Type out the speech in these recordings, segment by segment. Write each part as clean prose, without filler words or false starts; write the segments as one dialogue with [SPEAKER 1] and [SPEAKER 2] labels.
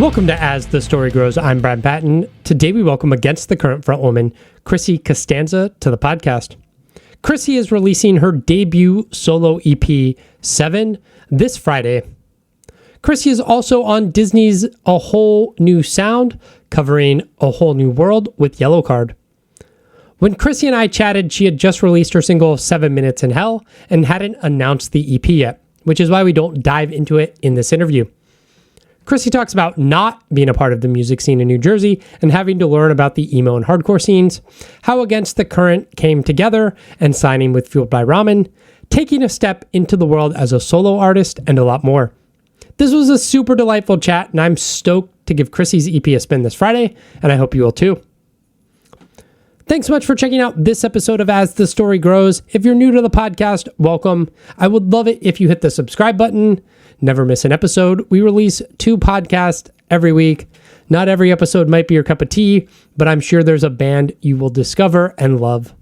[SPEAKER 1] Welcome to As the Story Grows. I'm Brad Patton. Today we welcome Against the Current frontwoman, Chrissy Costanza, to the podcast. Chrissy is releasing her debut solo EP, 7, this Friday. Chrissy is also on Disney's A Whole New Sound, covering A Whole New World with Yellowcard. When Chrissy and I chatted, she had just released her single 7 Minutes in Hell and hadn't announced the EP yet, which is why we don't dive into it in this interview. Chrissy talks about not being a part of the music scene in New Jersey and having to learn about the emo and hardcore scenes, how Against the Current came together and signing with By Ramen, taking a step into the world as a solo artist, and a lot more. This was a super delightful chat, and I'm stoked to give Chrissy's EP a spin this Friday, and I hope you will too. Thanks so much for checking out this episode of As the Story Grows. If you're new to the podcast, welcome. I would love it if you hit the subscribe button. Never miss an episode. We release 2 podcasts every week. Not every episode might be your cup of tea, but I'm sure there's a band you will discover and love.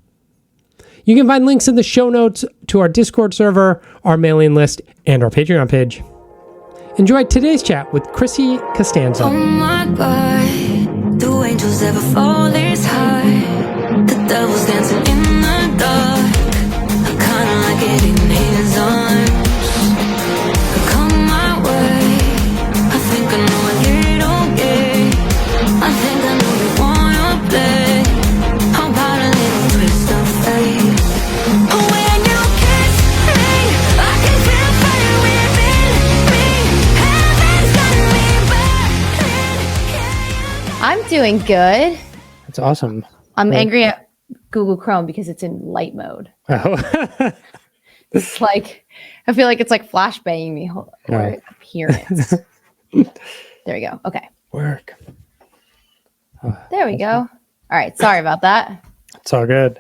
[SPEAKER 1] You can find links in the show notes to our Discord server, our mailing list, and our Patreon page. Enjoy today's chat with Chrissy Costanza.
[SPEAKER 2] Oh my God, do angels ever fall this high? The devil's dancing in the dark. I kinda like it in his arms. Come my way, I think I know a little game. I think I know you wanna play. How about a little twist of fate? Oh, when you kiss me, I can feel fire within me. Heaven's got me back.
[SPEAKER 3] I'm doing good.
[SPEAKER 1] That's awesome.
[SPEAKER 3] I'm angry at Google Chrome because it's in light mode.
[SPEAKER 1] Oh.
[SPEAKER 3] It's like, I feel like it's like flashbanging me. Right. Appearance. There we go. Okay.
[SPEAKER 1] Work.
[SPEAKER 3] There we go. All right. Sorry about that.
[SPEAKER 1] It's all good.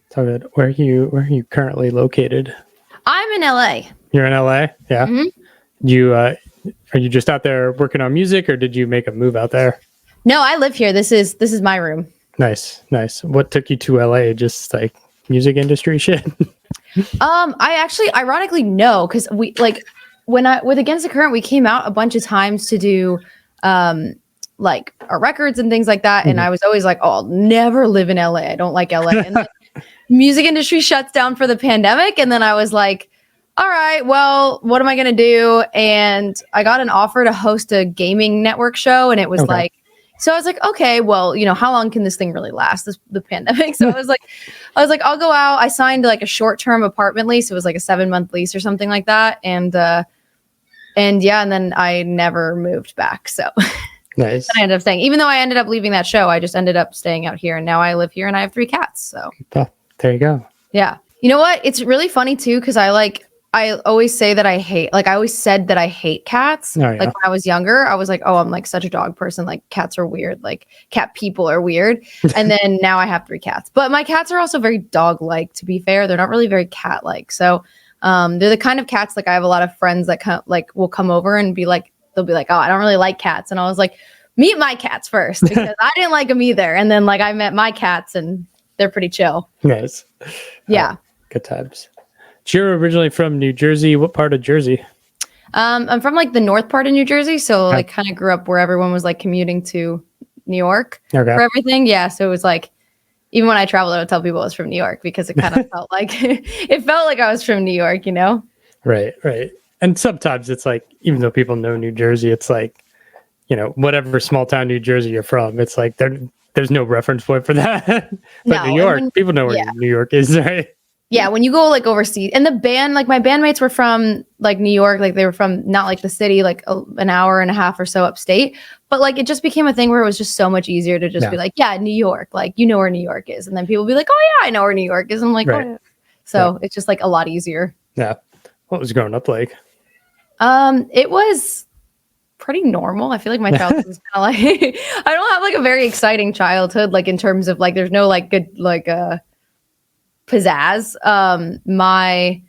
[SPEAKER 1] It's all good. Where are you currently located?
[SPEAKER 3] I'm in LA.
[SPEAKER 1] You're in LA? Yeah.
[SPEAKER 3] Mm-hmm.
[SPEAKER 1] Are you just out there working on music, or did you make a move out there?
[SPEAKER 3] No, I live here. This is my room.
[SPEAKER 1] Nice. What took you to LA? Just like music industry shit?
[SPEAKER 3] I actually, ironically, no, because we like with Against the Current, we came out a bunch of times to do like our records and things like that. And I was always like, oh, I'll never live in LA. I don't like LA. And the music industry shuts down for the pandemic. And then I was like, all right, well, what am I going to do? And I got an offer to host a gaming network show. And it was like, so I was like, okay, well, how long can this thing really last, the pandemic? So I was like, I'll go out. I signed like a short-term apartment lease. It was like a 7-month lease or something like that. And then I never moved back. So
[SPEAKER 1] Nice.
[SPEAKER 3] I ended up staying, even though I ended up leaving that show, I just ended up staying out here, and now I live here and I have 3 cats. So
[SPEAKER 1] there you go.
[SPEAKER 3] Yeah. You know what? It's really funny too, because I always say that I always said that I hate cats.
[SPEAKER 1] Oh, yeah.
[SPEAKER 3] Like when I was younger, I was like, oh, I'm like such a dog person. Like cats are weird. Like cat people are weird. And then now I have 3 cats. But my cats are also very dog-like, to be fair. They're not really very cat-like. So they're the kind of cats, like I have a lot of friends that will come over and they'll be like, oh, I don't really like cats. And I was like, meet my cats first, because I didn't like them either. And then like I met my cats and they're pretty chill.
[SPEAKER 1] Nice.
[SPEAKER 3] Yeah.
[SPEAKER 1] Good times. You're originally from New Jersey. What part of Jersey?
[SPEAKER 3] I'm from like the north part of New Jersey. So like kind of grew up where everyone was like commuting to New York for everything. Yeah. So it was like, even when I traveled, I would tell people I was from New York, because it kind of felt like I was from New York,
[SPEAKER 1] Right. And sometimes it's like, even though people know New Jersey, it's like, whatever small town New Jersey you're from, it's like there's no reference point for that. But no, New York, people know where New York is, right?
[SPEAKER 3] Yeah, when you go like overseas, and the band, like my bandmates were from like New York, like they were from not like the city, like an hour and a half or so upstate, but like it just became a thing where it was just so much easier to just be like, yeah, New York, like where New York is, and then people be like, oh yeah, I know where New York is. I'm like, oh yeah. So it's just like a lot easier. Yeah.
[SPEAKER 1] What was growing up like?
[SPEAKER 3] It was pretty normal. I feel like my childhood was kind of like I don't have like a very exciting childhood, like in terms of like there's no like good like pizzazz. My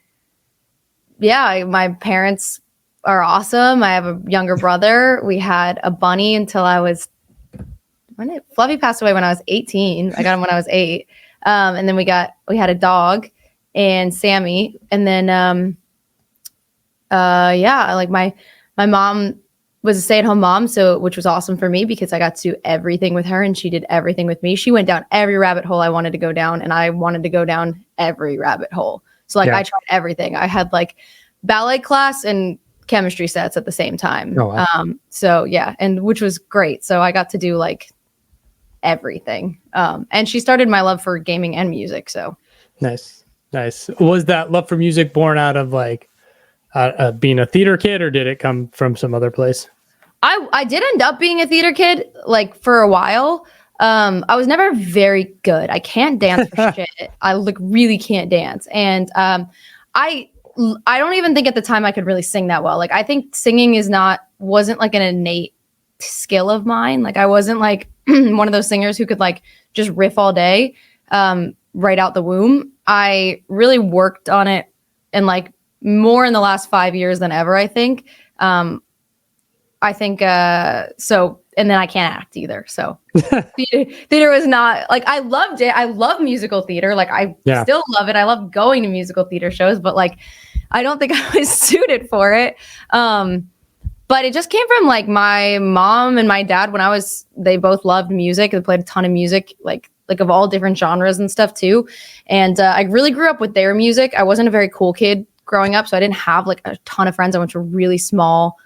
[SPEAKER 3] parents are awesome. I have a younger brother. We had a bunny until I was Fluffy passed away when I was 18. I got him when I was 8. And then we had a dog and Sammy. And then like my mom was a stay-at-home mom, so which was awesome for me because I got to do everything with her and she did everything with me. She went down every rabbit hole I wanted to go down, and I wanted to go down every rabbit hole. So like I tried everything. I had like ballet class and chemistry sets at the same time.
[SPEAKER 1] Oh, wow.
[SPEAKER 3] So yeah, and which was great. So I got to do like everything. And she started my love for gaming and music. So
[SPEAKER 1] Nice. Was that love for music born out of like being a theater kid, or did it come from some other place?
[SPEAKER 3] I did end up being a theater kid like for a while. I was never very good. I can't dance for shit. I like really can't dance. And I don't even think at the time I could really sing that well. Like I think singing wasn't like an innate skill of mine. Like I wasn't like one of those singers who could like just riff all day right out the womb. I really worked on it and like more in the last 5 years than ever, I think. So, and then I can't act either. So theater was not like, I loved it. I love musical theater. Like I still love it. I love going to musical theater shows, but like, I don't think I was suited for it. But it just came from like my mom and my dad they both loved music. They played a ton of music, like of all different genres and stuff too. And I really grew up with their music. I wasn't a very cool kid growing up, so I didn't have like a ton of friends. I went to a really small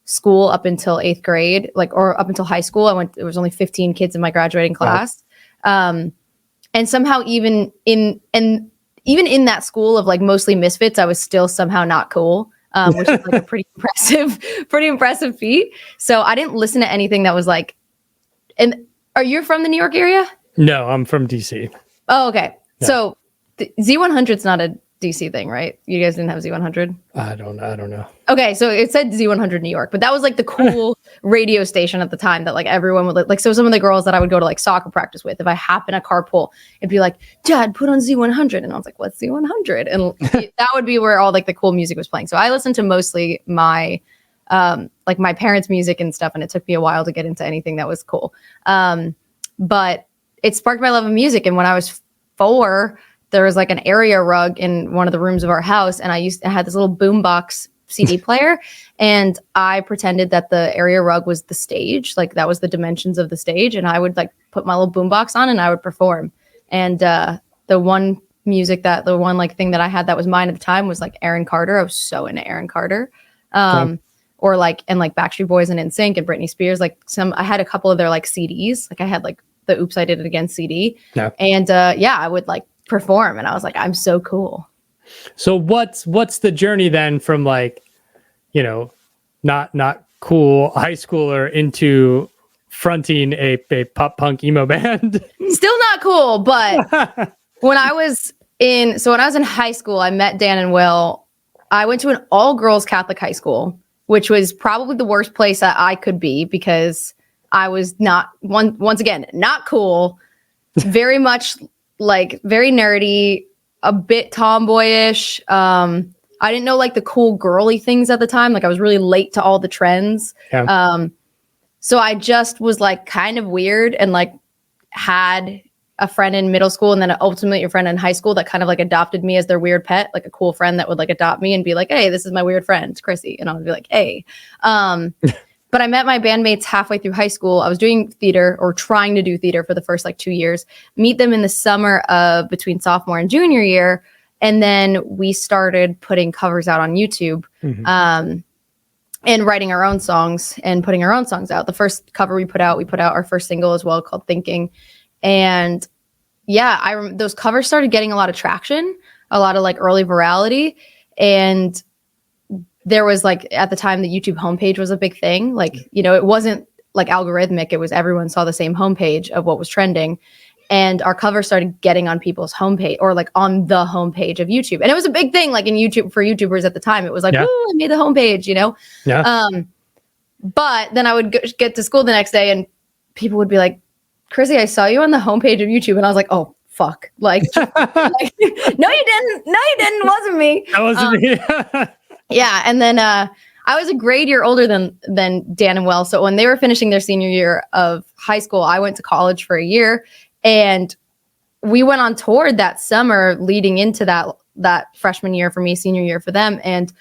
[SPEAKER 3] school up until 8th grade, or up until high school. There was only 15 kids in my graduating class. Wow. And somehow even in that school of like mostly misfits, I was still somehow not cool, which is like a pretty impressive feat. So I didn't listen to anything that was like, and are you from the New York area?
[SPEAKER 1] No, I'm from DC.
[SPEAKER 3] Oh, okay.
[SPEAKER 1] Yeah.
[SPEAKER 3] So Z100's not a DC thing, right? You guys didn't have Z100?
[SPEAKER 1] I don't know.
[SPEAKER 3] Okay, so it said Z100 New York, but that was like the cool radio station at the time that like everyone would like. So some of the girls that I would go to like soccer practice with, if I happened to carpool, it'd be like, Dad, put on Z100. And I was like, what's Z100? And that would be where all like the cool music was playing. So I listened to mostly my my parents' music and stuff, and it took me a while to get into anything that was cool. But it sparked my love of music. And when I was 4, there was like an area rug in one of the rooms of our house, and I had this little boombox CD player, and I pretended that the area rug was the stage, like that was the dimensions of the stage, and I would like put my little boombox on and I would perform. And the one like thing that I had that was mine at the time was like Aaron Carter. I was so into Aaron Carter, or like Backstreet Boys and NSYNC and Britney Spears. Like I had a couple of their like CDs. Like I had like the Oops, I Did It Again CD, and I would like perform, and I was like, I'm so cool.
[SPEAKER 1] So what's the journey then from like, not cool high schooler into fronting a pop punk emo band?
[SPEAKER 3] Still not cool, but when I was in high school, I met Dan and Will. I went to an all-girls Catholic high school, which was probably the worst place that I could be because I was not once again not cool, very much like very nerdy, a bit tomboyish. I didn't know like the cool girly things at the time. Like I was really late to all the trends. Yeah. So I just was like kind of weird and like had a friend in middle school and then ultimately a friend in high school that kind of like adopted me as their weird pet, like a cool friend that would like adopt me and be like, hey, this is my weird friend, Chrissy. And I would be like, hey. But I met my bandmates halfway through high school. I was doing theater or trying to do theater for the first like 2 years, meet them in the summer of between sophomore and junior year. And then we started putting covers out on YouTube, and writing our own songs and putting our own songs out. The first cover we put out our first single as well called Thinking. And those covers started getting a lot of traction, a lot of like early virality. And there was like, at the time, the YouTube homepage was a big thing. Like, it wasn't like algorithmic. It was everyone saw the same homepage of what was trending. And our cover started getting on people's homepage or like on the homepage of YouTube. And it was a big thing, like in YouTube for YouTubers at the time. It was like, oh, I made the homepage, Yeah. But then I would get to school the next day and people would be like, Chrissy, I saw you on the homepage of YouTube. And I was like, oh, fuck. Like, no, you didn't. No, you didn't. It wasn't me.
[SPEAKER 1] That wasn't me.
[SPEAKER 3] Yeah. And then I was a grade year older than Dan and Will. So when they were finishing their senior year of high school, I went to college for a year. And we went on tour that summer leading into that freshman year for me, senior year for them. And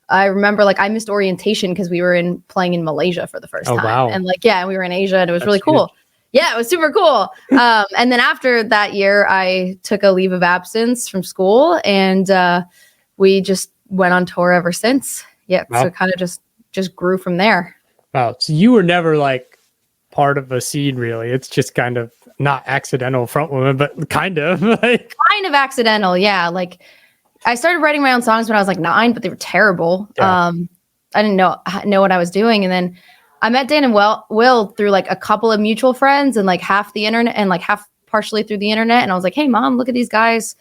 [SPEAKER 3] I remember like I missed orientation because we were playing in Malaysia for the first time.
[SPEAKER 1] Wow.
[SPEAKER 3] And like, yeah, we were in Asia and it was
[SPEAKER 1] That's
[SPEAKER 3] really cool.
[SPEAKER 1] huge.
[SPEAKER 3] Yeah, it was super cool. And then after that year, I took a leave of absence from school and we just went on tour ever since. Yeah.
[SPEAKER 1] Wow.
[SPEAKER 3] So it kind of just grew from there.
[SPEAKER 1] Wow. So you were never like part of a scene, really. It's just kind of not accidental Frontwoman, but kind of like
[SPEAKER 3] kind of accidental. Yeah. Like I started writing my own songs when I was like 9, but they were terrible.
[SPEAKER 1] Yeah.
[SPEAKER 3] I didn't know what I was doing. And then I met Dan and Will through like a couple of mutual friends and like half the internet and like half partially through the internet. And I was like, hey mom, look at these guys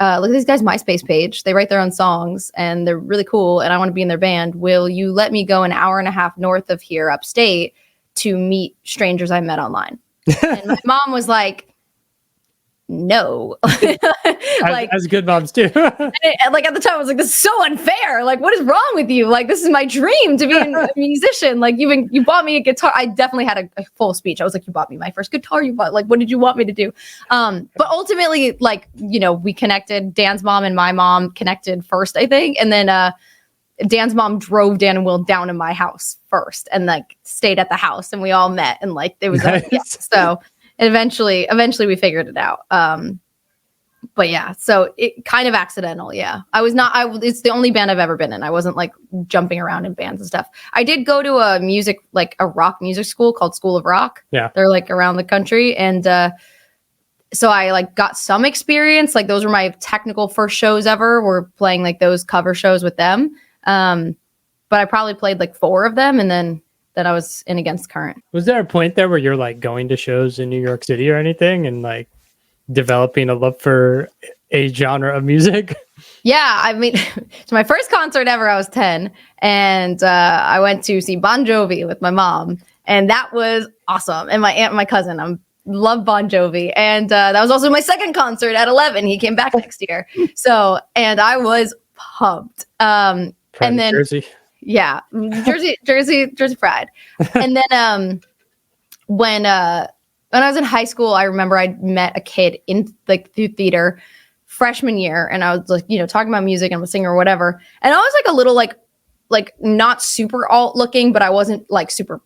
[SPEAKER 3] MySpace page. They write their own songs and they're really cool. And I want to be in their band. Will you let me go an hour and a half north of here upstate to meet strangers I met online? And my mom was like, no.
[SPEAKER 1] like, as good moms do.
[SPEAKER 3] And like at the time I was like, this is so unfair. Like, what is wrong with you? Like, this is my dream to be a musician. Like, you bought me a guitar. I definitely had a full speech. I was like, you bought me my first guitar. Like, what did you want me to do? But ultimately, like, we connected. Dan's mom and my mom connected first, I think. And then Dan's mom drove Dan and Will down to my house first and like stayed at the house and we all met and like it was
[SPEAKER 1] nice.
[SPEAKER 3] yeah, so eventually we figured it out. But yeah, so it kind of accidental. Yeah. It's the only band I've ever been in. I wasn't like jumping around in bands and stuff. I did go to a rock music school called School of Rock. Yeah. They're like around the country. And, so I like got some experience. Like those were my technical first shows ever. We're playing like those cover shows with them. But I probably played like 4 of them and then I was in Against Current.
[SPEAKER 1] Was there a point there where you're like going to shows in New York City or anything and like developing a love for a genre of music?
[SPEAKER 3] Yeah, I mean, it's my first concert ever. I was 10 and I went to see Bon Jovi with my mom and that was awesome. And my aunt and my cousin, love Bon Jovi. And that was also my second concert at 11. He came back next year. So, and I was pumped. And then
[SPEAKER 1] Jersey.
[SPEAKER 3] Yeah, Jersey pride. And then when I was in high school, I remember I met a kid in like through theater freshman year, and I was like, talking about music and I'm a singer or whatever. And I was like a little like not super alt looking, but I wasn't like super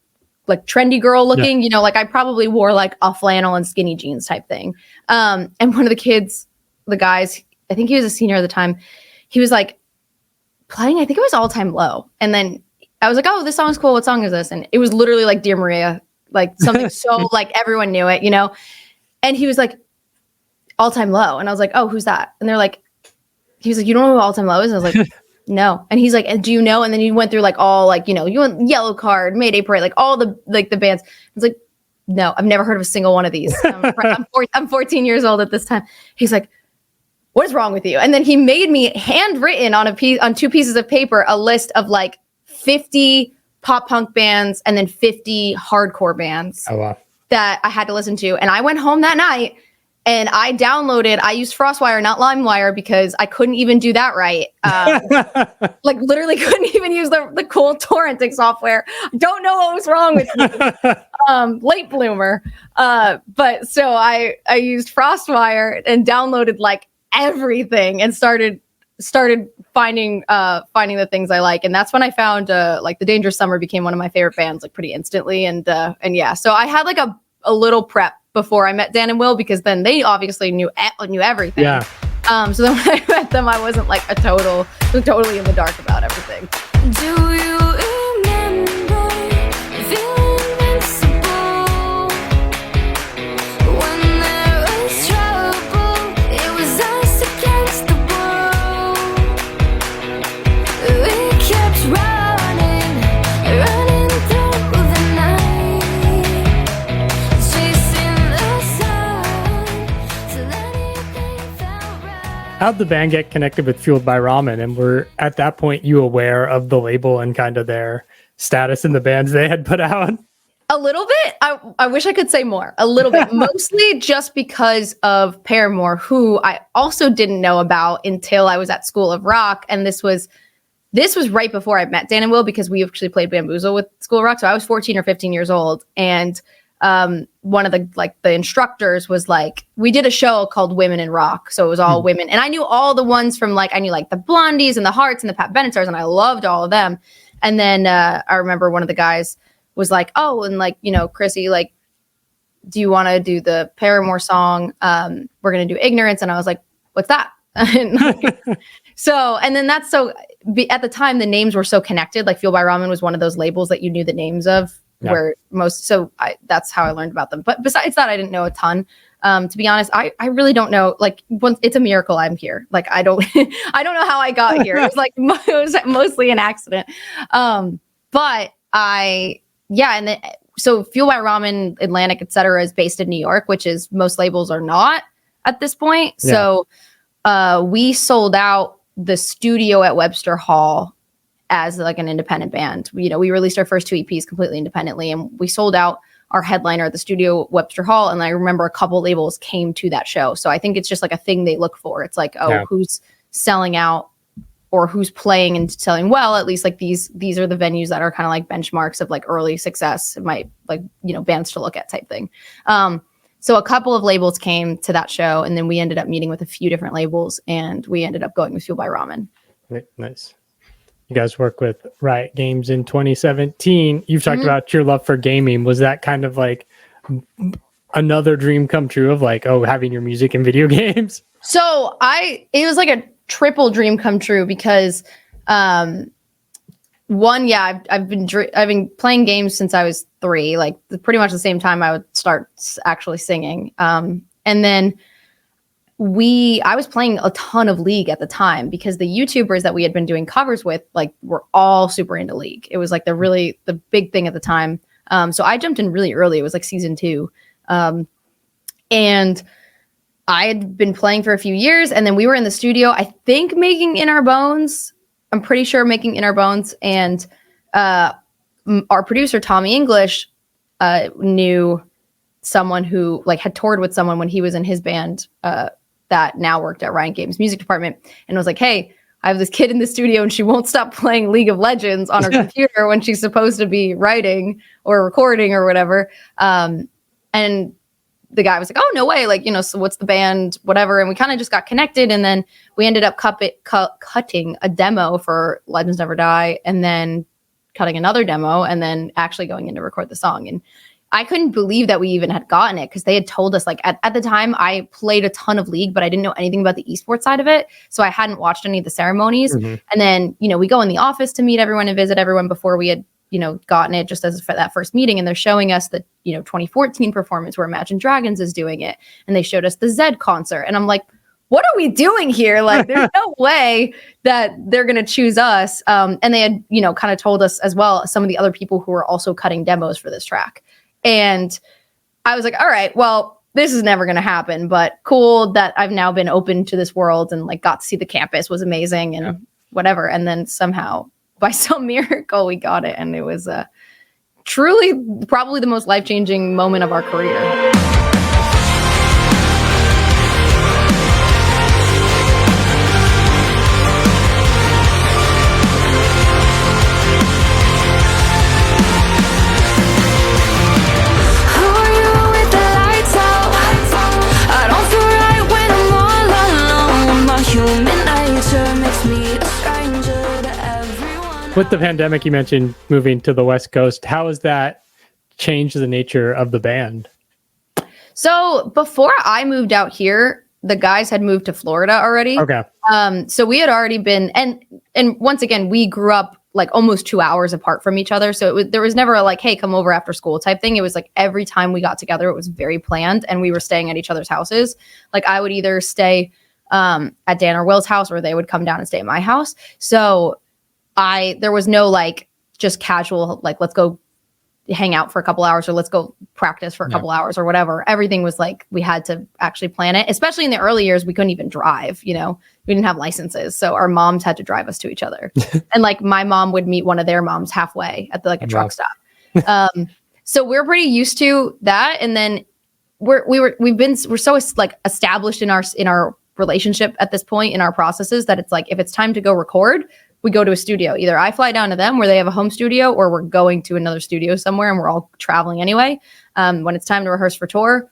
[SPEAKER 3] like trendy girl looking. Yeah. Like I probably wore like a flannel and skinny jeans type thing. And one of the guys, I think he was a senior at the time, he was like playing, I think it was All Time Low. And then I was like, oh, this song's cool. What song is this? And it was literally like Dear Maria, like something so like everyone knew it, And he was like, All Time Low. And I was like, oh, who's that? And they're like, he was like, you don't know who All Time Low is? And I was like, no. And he's like, and do you know? And then he went through like all like, you went Yellowcard, Mayday Parade, like all the bands. I was like, no, I've never heard of a single one of these. I'm 14 years old at this time. He's like, what is wrong with you? And then he made me handwritten on 2 pieces of paper, a list of like 50 pop punk bands and then 50 hardcore bands that I had to listen to. And I went home that night and I used FrostWire, not LimeWire, because I couldn't even do that right. Like literally couldn't even use the cool torrenting software. Don't know what was wrong with me. Late bloomer. But so I used FrostWire and downloaded like everything and started finding the things I like. And that's when I found like The Dangerous Summer became one of my favorite bands like pretty instantly. And yeah, so I had like a little prep before I met Dan and Will, because then they obviously knew everything. Yeah. So then when I met them, I wasn't like totally in the dark about everything.
[SPEAKER 2] Do you remember feeling invincible? When there was trouble, it was us against the world. We kept running through the night, chasing the sun till anything felt right.
[SPEAKER 1] How'd the band get connected with Fueled by Ramen? And were at that point you aware of the label and kind of their status in the bands they had put out?
[SPEAKER 3] A little bit. I wish I could say more. A little bit. Mostly just because of Paramore, who I also didn't know about until I was at School of Rock. And this was right before I met Dan and Will, because we actually played Bamboozle with School of Rock. So I was 14 or 15 years old. And one of the instructors was like, we did a show called Women in Rock. So it was all women. And I knew all the ones from I knew the Blondies and the Hearts and the Pat Bennett's, and I loved all of them. And then I remember one of the guys was like, oh, and Chrissy, do you want to do the Paramore song? We're going to do Ignorance. And I was like, what's that? And then at the time, the names were so connected. Like Fuel by Ramen was one of those labels that you knew the names of. Yeah. That's how I learned about them. But besides that, I didn't know a ton. To be honest, I really don't know. It's a miracle I'm here. I don't I don't know how I got here. It was mostly an accident. So Fuel by Ramen, Atlantic, etc., is based in New York, which is most labels are not at this point. Yeah. So we sold out the studio at Webster Hall as an independent band. We released our first 2 EPs completely independently, and we sold out our headliner at the studio at Webster Hall. And I remember a couple labels came to that show. So I think it's just a thing they look for. It's who's selling out or who's playing and selling well. At least these are the venues that are kind of benchmarks of early success. It might bands to look at type thing. So a couple of labels came to that show, and then we ended up meeting with a few different labels, and we ended up going with Fuel by Ramen.
[SPEAKER 1] Nice. You guys work with Riot Games in 2017. You've talked about your love for gaming. Was that kind of another dream come true of having your music in video games?
[SPEAKER 3] So it was a triple dream come true because I've been playing games since I was 3, pretty much the same time I would start actually singing. And then I was playing a ton of League at the time because the YouTubers that we had been doing covers with were all super into League. It was the big thing at the time. So I jumped in really early. It was season 2. And I had been playing for a few years, and then we were in the studio, I think making In Our Bones. I'm pretty sure making In Our Bones. And our producer, Tommy English, knew someone who had toured with someone when he was in his band that now worked at Riot Games music department, and was like, hey, I have this kid in the studio and she won't stop playing League of Legends on her computer when she's supposed to be writing or recording or whatever. And the guy was like, oh, no way. So what's the band, whatever. And we kind of just got connected. And then we ended up cutting a demo for Legends Never Die, and then cutting another demo, and then actually going in to record the song. And I couldn't believe that we even had gotten it, because they had told us at the time I played a ton of League, but I didn't know anything about the esports side of it. So I hadn't watched any of the ceremonies. And then, we go in the office to meet everyone and visit everyone before we had, gotten it just as for that first meeting. And they're showing us the, 2014 performance where Imagine Dragons is doing it. And they showed us the Zed concert. And I'm like, what are we doing here? There's no way that they're going to choose us. And they had, kind of told us as well, some of the other people who were also cutting demos for this track. And I was like, all right, well, this is never going to happen, but cool that I've now been open to this world and got to see the campus was amazing and whatever. And then somehow by some miracle, we got it. And it was truly probably the most life-changing moment of our career.
[SPEAKER 1] With the pandemic, you mentioned moving to the West Coast. How has that changed the nature of the band?
[SPEAKER 3] So before I moved out here, the guys had moved to Florida already.
[SPEAKER 1] Okay.
[SPEAKER 3] So we had already been, and once again, we grew up almost 2 hours apart from each other. So there was never a hey, come over after school type thing. It was every time we got together, it was very planned, and we were staying at each other's houses. I would either stay at Dan or Will's house, or they would come down and stay at my house. So there was no just casual, let's go hang out for a couple hours, or let's go practice for a couple hours or whatever. Everything was we had to actually plan it, especially in the early years. We couldn't even drive, we didn't have licenses. So our moms had to drive us to each other. And my mom would meet one of their moms halfway at a truck stop. So we're pretty used to that. And then we're so established in our relationship at this point in our processes that it's if it's time to go record, we go to a studio. Either I fly down to them where they have a home studio, or we're going to another studio somewhere and we're all traveling anyway. When it's time to rehearse for tour,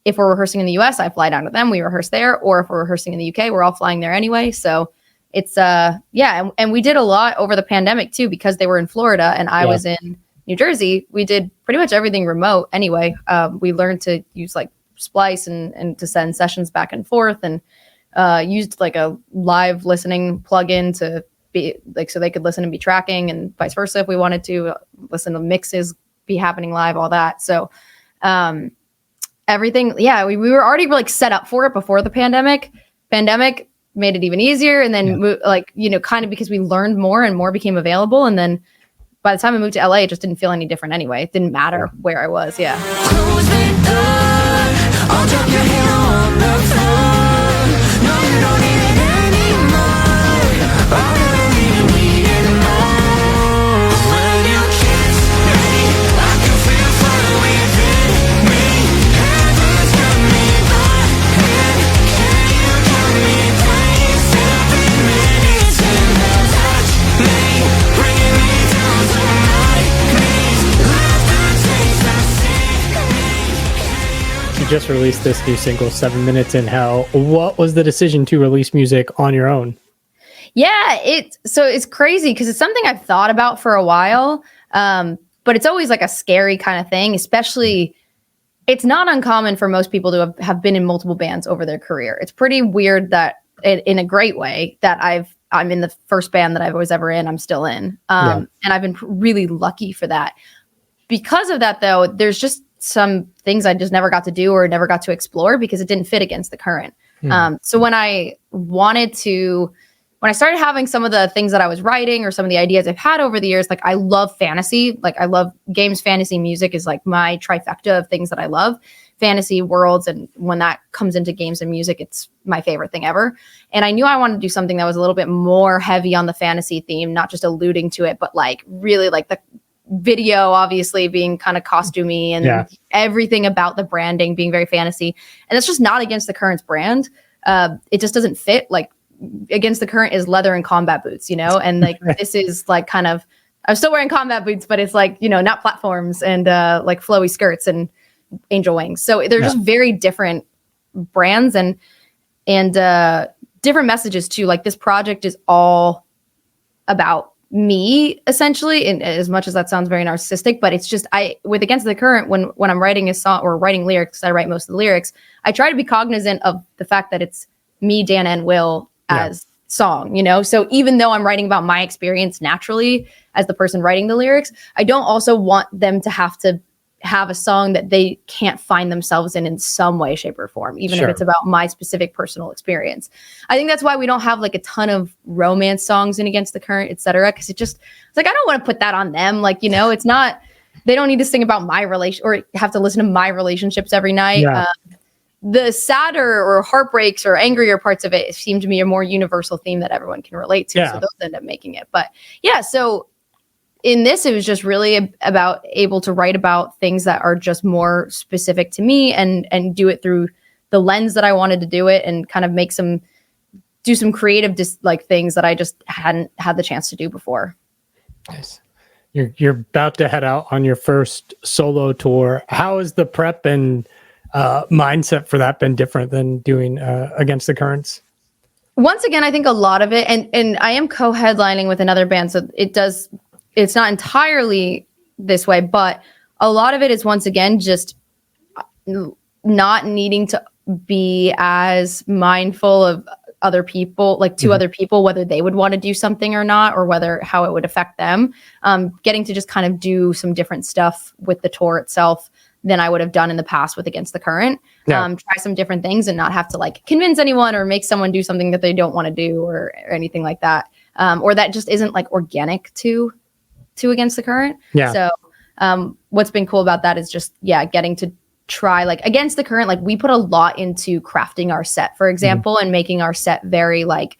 [SPEAKER 3] if we're rehearsing in the US, I fly down to them, we rehearse there. Or if we're rehearsing in the UK, we're all flying there anyway. So it's, and we did a lot over the pandemic too, because they were in Florida and I was in New Jersey. We did pretty much everything remote anyway. We learned to use like Splice and to send sessions back and forth, and used like a live listening plugin to be like, so they could listen and be tracking, and vice versa if we wanted to listen to mixes be happening live, all that. So everything, we were already like set up for it before the pandemic made it even easier. And then kind of because we learned more and more became available. And then by the time I moved to LA, it just didn't feel any different anyway. It didn't matter where I was. Yeah.
[SPEAKER 2] Close the door, I'll drop your halo on the floor. No, you don't need it anymore. I'll never need it more. When you kiss me, I can feel fire within me. Heaven's got me blinded. Can you got me placed? Every minute's in the touch me, bringing me down to my knees. Left the taste I see.
[SPEAKER 1] You just released this new single, 7 Minutes in Hell. What was the decision to release music on your own?
[SPEAKER 3] Yeah, it's crazy because it's something I've thought about for a while, but it's always like a scary kind of thing. Especially, it's not uncommon for most people to have been in multiple bands over their career. It's pretty weird that, in a great way, that I'm in the first band that I was ever in. I'm still in, and I've been really lucky for that. Because of that, though, there's just some things I just never got to do or never got to explore because it didn't fit against the current. So when I started having some of the things that I was writing or some of the ideas I've had over the years, like I love fantasy, like I love games, fantasy, music is like my trifecta of things that I love, fantasy worlds. And when that comes into games and music, it's my favorite thing ever. And I knew I wanted to do something that was a little bit more heavy on the fantasy theme, not just alluding to it, but like really like the video obviously being kind of costumey and everything about the branding being very fantasy. And it's just not against the current's brand. It just doesn't fit. Like against the current is leather and combat boots, and like this is like kind of, I'm still wearing combat boots, but it's like, not platforms and like flowy skirts and angel wings. So they're just very different brands and different messages too. Like this project is all about me essentially, and as much as that sounds very narcissistic, but it's just with Against the Current, when I'm writing a song or writing lyrics, I write most of the lyrics, I try to be cognizant of the fact that it's me, Dan, and Will as song, so even though I'm writing about my experience naturally as the person writing the lyrics, I don't also want them to have a song that they can't find themselves in some way, shape, or form, even if it's about my specific personal experience. I think that's why we don't have like a ton of romance songs in Against the Current, etc. Because it's like I don't want to put that on them. Like, it's not, they don't need to sing about my relation or have to listen to my relationships every night. The sadder or heartbreaks or angrier parts of it seem to me a more universal theme that everyone can relate to. So those end up making it. But so in this, it was just really about able to write about things that are just more specific to me and do it through the lens that I wanted to do it and kind of do some creative things that I just hadn't had the chance to do before.
[SPEAKER 1] Nice. You're about to head out on your first solo tour. How has the prep and mindset for that been different than doing Against the Currents?
[SPEAKER 3] Once again, I think a lot of it, and I am co-headlining with another band, so it's not entirely this way, but a lot of it is once again just not needing to be as mindful of other people, like to other people, whether they would want to do something or not, or how it would affect them. Getting to just kind of do some different stuff with the tour itself than I would have done in the past with Against the Current. Try some different things and not have to like convince anyone or make someone do something that they don't want to do or anything like that. Or that just isn't like organic to Against the Current. So what's been cool about that is just getting to try like Against the Current. Like we put a lot into crafting our set, for example, and making our set very like,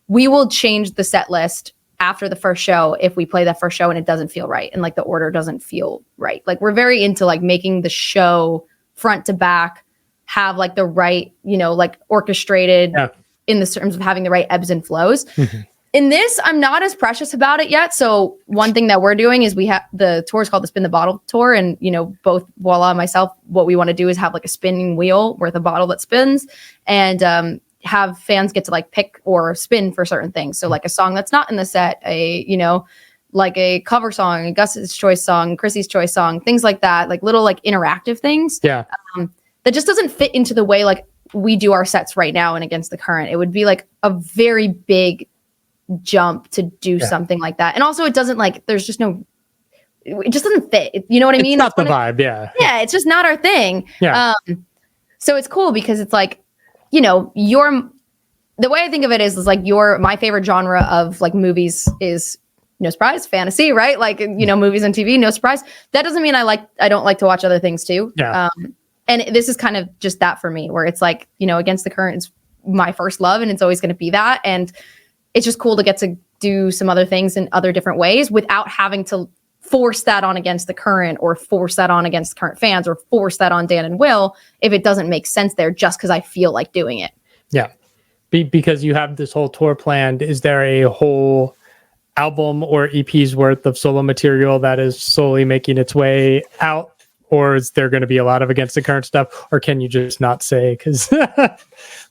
[SPEAKER 3] we will change the set list after the first show if we play that first show and it doesn't feel right and like the order doesn't feel right. Like we're very into like making the show front to back have like the right, like orchestrated in the terms of having the right ebbs and flows. In this, I'm not as precious about it yet. So one thing that we're doing is we have the tour is called the Spin the Bottle Tour. And, both Voila and myself, what we want to do is have like a spinning wheel with a bottle that spins and have fans get to like pick or spin for certain things. So like a song that's not in the set, like a cover song, a Gus's choice song, Chrissy's choice song, things like that, like little like interactive things.
[SPEAKER 1] Yeah.
[SPEAKER 3] That just doesn't fit into the way like we do our sets right now and Against the Current. It would be like a very big jump to do something like that. And also it doesn't like, there's just no, it just doesn't fit. You know what I mean?
[SPEAKER 1] It's not the vibe. Yeah.
[SPEAKER 3] Yeah. It's just not our thing.
[SPEAKER 1] Yeah.
[SPEAKER 3] So it's cool because it's like, the way I think of it is like my favorite genre of like movies is no surprise fantasy, right? Like, movies and TV, no surprise. That doesn't mean I don't like to watch other things too.
[SPEAKER 1] Yeah.
[SPEAKER 3] And this is kind of just that for me where it's like, Against the Current is my first love and it's always going to be that. And it's just cool to get to do some other things in other different ways without having to force that on Against the Current or force that on Against the Current fans or force that on Dan and Will if it doesn't make sense there just because I feel like doing it.
[SPEAKER 1] Yeah. Because you have this whole tour planned, is there a whole album or EP's worth of solo material that is slowly making its way out? Or is there going to be a lot of Against the Current stuff? Or can you just not say? Because
[SPEAKER 3] I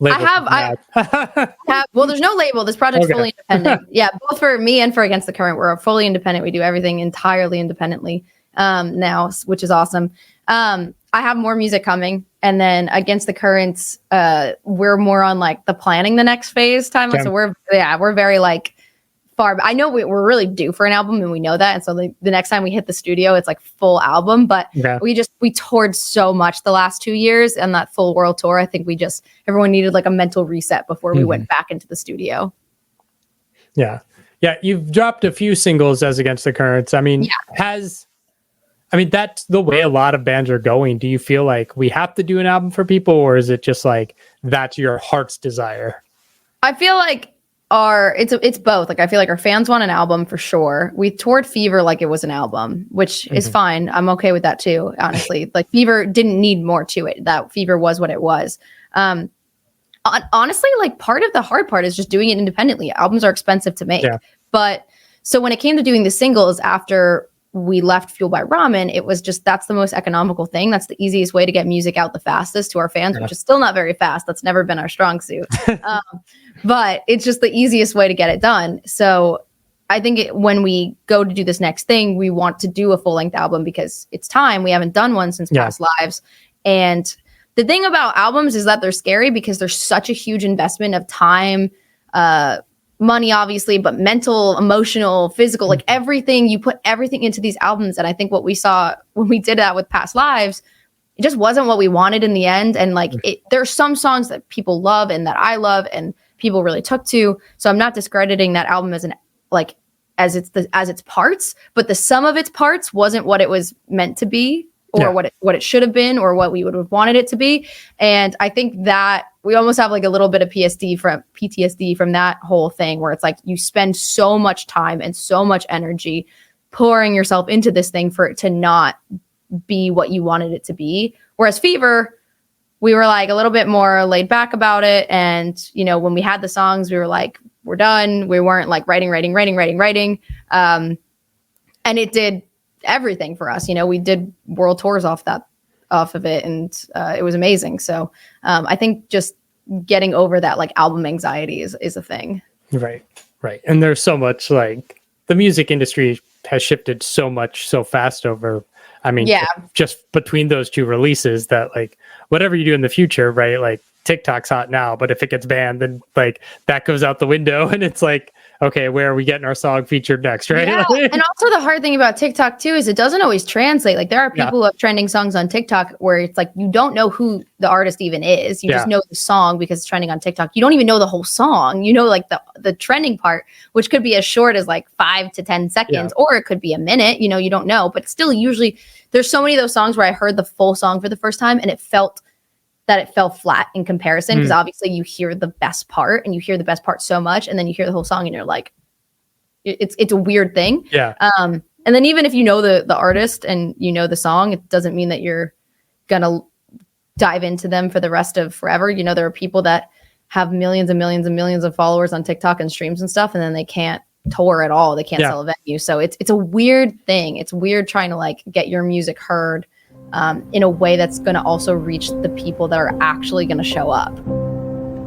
[SPEAKER 3] have. Well, there's no label. This project's fully independent. Yeah, both for me and for Against the Current, we're fully independent. We do everything entirely independently now, which is awesome. I have more music coming, and then Against the Current, we're more on like the planning the next phase time. So we're very like far. I know we're really due for an album and we know that. And so the next time we hit the studio, it's like full album, but we toured so much the last 2 years and that full world tour. I think everyone needed like a mental reset before we went back into the studio.
[SPEAKER 1] Yeah. Yeah. You've dropped a few singles as Against the Currents. I mean, that's the way a lot of bands are going. Do you feel like we have to do an album for people, or is it just like, that's your heart's desire?
[SPEAKER 3] I feel like it's both. Like I feel like our fans want an album for sure. We toured Fever like it was an album, which is fine. I'm okay with that too, honestly. Like Fever didn't need more to it. That Fever was what it was. Honestly, like part of the hard part is just doing it independently. Albums are expensive to make. Yeah. But so when it came to doing the singles after we left Fuel by Ramen, it was just, that's the most economical thing. That's the easiest way to get music out the fastest to our fans, which is still not very fast. That's never been our strong suit. But it's just the easiest way to get it done. So I think when we go to do this next thing, we want to do a full length album because it's time. We haven't done one since Past Lives. And the thing about albums is that they're scary because there's such a huge investment of time, money, obviously, but mental, emotional, physical, like everything. You put everything into these albums. And I think what we saw when we did that with Past Lives, it just wasn't what we wanted in the end. And like, there's some songs that people love and that I love and people really took to. So I'm not discrediting that album as its parts, but the sum of its parts wasn't what it was meant to be or what it should have been or what we would have wanted it to be. And I think that we almost have like a little bit of PTSD from that whole thing where it's like you spend so much time and so much energy pouring yourself into this thing for it to not be what you wanted it to be. Whereas Fever, we were like a little bit more laid back about it. And, when we had the songs, we were like, we're done. We weren't like writing. And it did everything for us. We did world tours off of it. And it was amazing. So I think just getting over that like album anxiety is a thing. Right.
[SPEAKER 1] And there's so much like the music industry has shifted so much so fast over. I mean, just between those two releases that like whatever you do in the future, right? Like TikTok's hot now, but if it gets banned, then like that goes out the window and it's like, okay, where are we getting our song featured next, right?
[SPEAKER 3] Yeah. And also the hard thing about TikTok too is it doesn't always translate. Like there are people who have trending songs on TikTok where it's like you don't know who the artist even is. You just know the song because it's trending on TikTok. You don't even know the whole song. Like the trending part, which could be as short as like 5 to 10 seconds, or it could be a minute. You don't know. But still, usually there's so many of those songs where I heard the full song for the first time and it fell flat in comparison because obviously you hear the best part and you hear the best part so much and then you hear the whole song and you're like, it's a weird thing. Yeah. And then even if you know the artist and you know the song, it doesn't mean that you're gonna dive into them for the rest of forever. There are people that have millions and millions and millions of followers on TikTok and streams and stuff, and then they can't tour at all. They can't sell a venue. So it's a weird thing. It's weird trying to like get your music heard in a way that's going to also reach the people that are actually going to show up.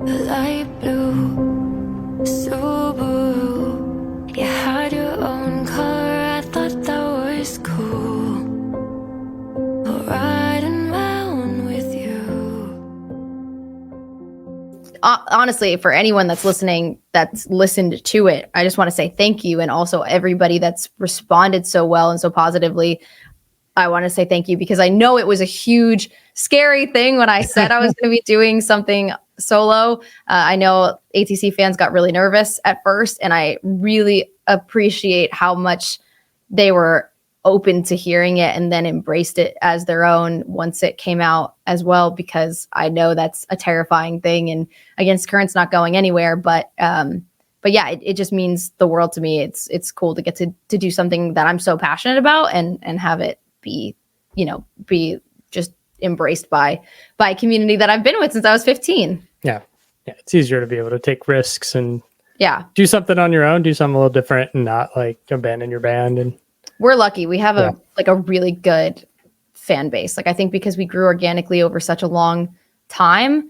[SPEAKER 2] Light blue Subaru, you had your own car. I thought that was cool. Riding around with you.
[SPEAKER 3] Honestly, for anyone that's listening, that's listened to it, I just want to say thank you. And also everybody that's responded so well and so positively, I want to say thank you, because I know it was a huge, scary thing when I said I was going to be doing something solo. I know ATC fans got really nervous at first, and I really appreciate how much they were open to hearing it and then embraced it as their own once it came out as well, because I know that's a terrifying thing, and Against Current's not going anywhere, but yeah, it just means the world to me. It's cool to get to do something that I'm so passionate about and have it be just embraced by a community that I've been with since I was 15.
[SPEAKER 1] Yeah. It's easier to be able to take risks and
[SPEAKER 3] do
[SPEAKER 1] something on your own, do something a little different, and not like abandon your band. And
[SPEAKER 3] we're lucky. We have a really good fan base. Like, I think because we grew organically over such a long time,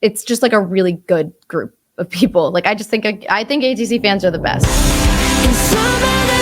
[SPEAKER 3] it's just like a really good group of people. Like, I think ATC fans are the best.
[SPEAKER 2] And